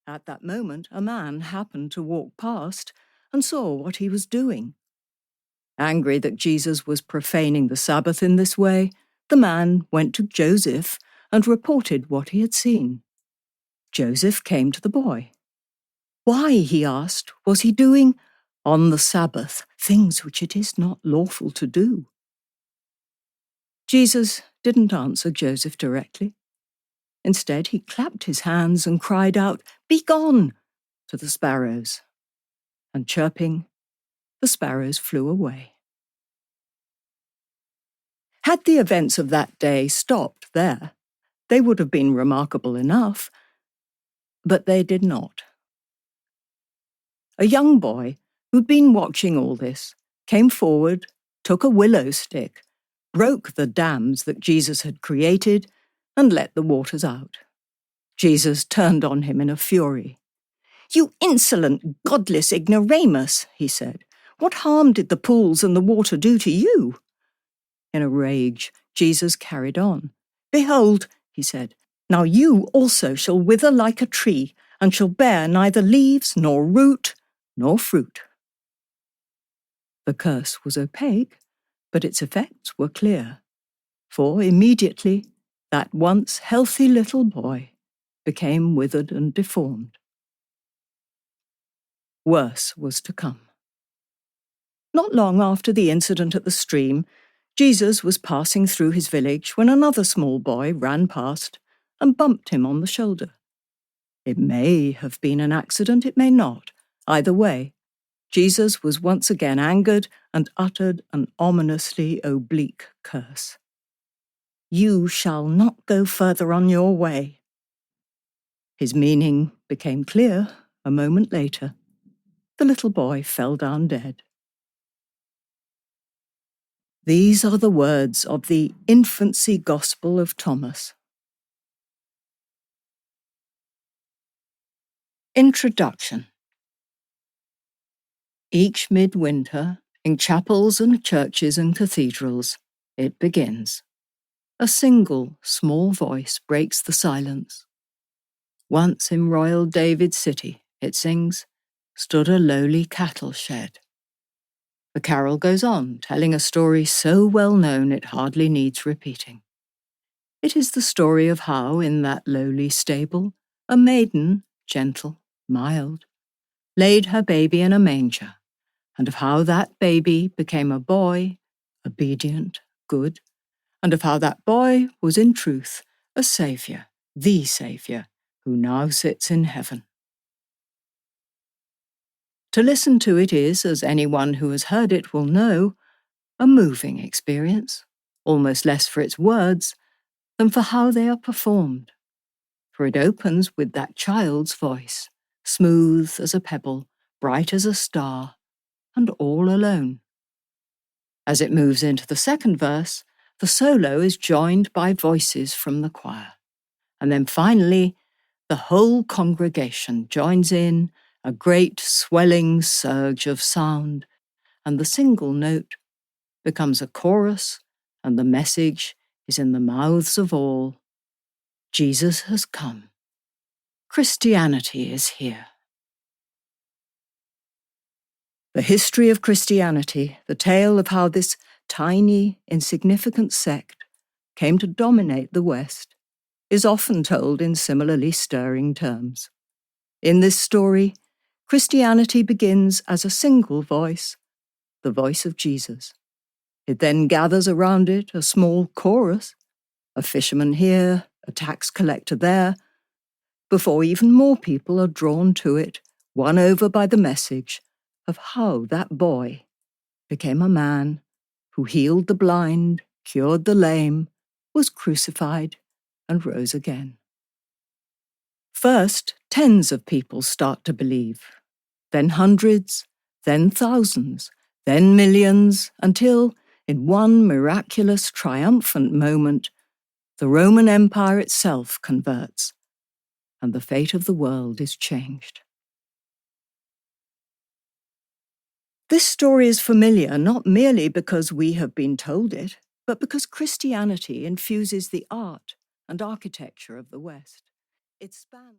At that moment, a man happened to walk past and saw what he was doing. Angry that Jesus was profaning the Sabbath in this way, the man went to Joseph and reported what he had seen. Joseph came to the boy. Why, he asked, was he doing, on the Sabbath, things which it is not lawful to do? Jesus didn't answer Joseph directly. Instead, he clapped his hands and cried out, "Begone!" to the sparrows. And chirping, the sparrows flew away. Had the events of that day stopped there, they would have been remarkable enough, but they did not. A young boy who'd been watching all this came forward, took a willow stick, broke the dams that Jesus had created, and let the waters out. Jesus turned on him in a fury. "You insolent, godless ignoramus," he said. "What harm did the pools and the water do to you?" In a rage, Jesus carried on. "Behold," he said, "now you also shall wither like a tree, and shall bear neither leaves, nor root, nor fruit." The curse was opaque, but its effects were clear, for immediately that once healthy little boy became withered and deformed. Worse was to come. Not long after the incident at the stream, Jesus was passing through his village when another small boy ran past and bumped him on the shoulder. It may have been an accident, it may not. Either way, Jesus was once again angered and uttered an ominously oblique curse. "You shall not go further on your way." His meaning became clear a moment later. The little boy fell down dead. These are the words of the infancy gospel of Thomas. Introduction. Each midwinter, in chapels and churches and cathedrals, it begins. A single, small voice breaks the silence. Once in royal David's city, it sings, stood a lowly cattle shed. The carol goes on, telling a story so well known it hardly needs repeating. It is the story of how, in that lowly stable, a maiden, gentle, mild, laid her baby in a manger, and of how that baby became a boy, obedient, good, and of how that boy was in truth a Saviour, the Saviour, who now sits in heaven. To listen to it is, as anyone who has heard it will know, a moving experience, almost less for its words than for how they are performed. For it opens with that child's voice, smooth as a pebble, bright as a star, and all alone. As it moves into the second verse, the solo is joined by voices from the choir. And then finally, the whole congregation joins in a great swelling surge of sound, and the single note becomes a chorus, and the message is in the mouths of all. Jesus has come. Christianity is here. The history of Christianity, the tale of how this tiny, insignificant sect came to dominate the West, is often told in similarly stirring terms. In this story, Christianity begins as a single voice, the voice of Jesus. It then gathers around it a small chorus, a fisherman here, a tax collector there, before even more people are drawn to it, won over by the message of how that boy became a man who healed the blind, cured the lame, was crucified, and rose again. First, tens of people start to believe, then hundreds, then thousands, then millions, until, in one miraculous, triumphant moment, the Roman Empire itself converts, and the fate of the world is changed. This story is familiar not merely because we have been told it, but because Christianity infuses the art and architecture of the West. It spans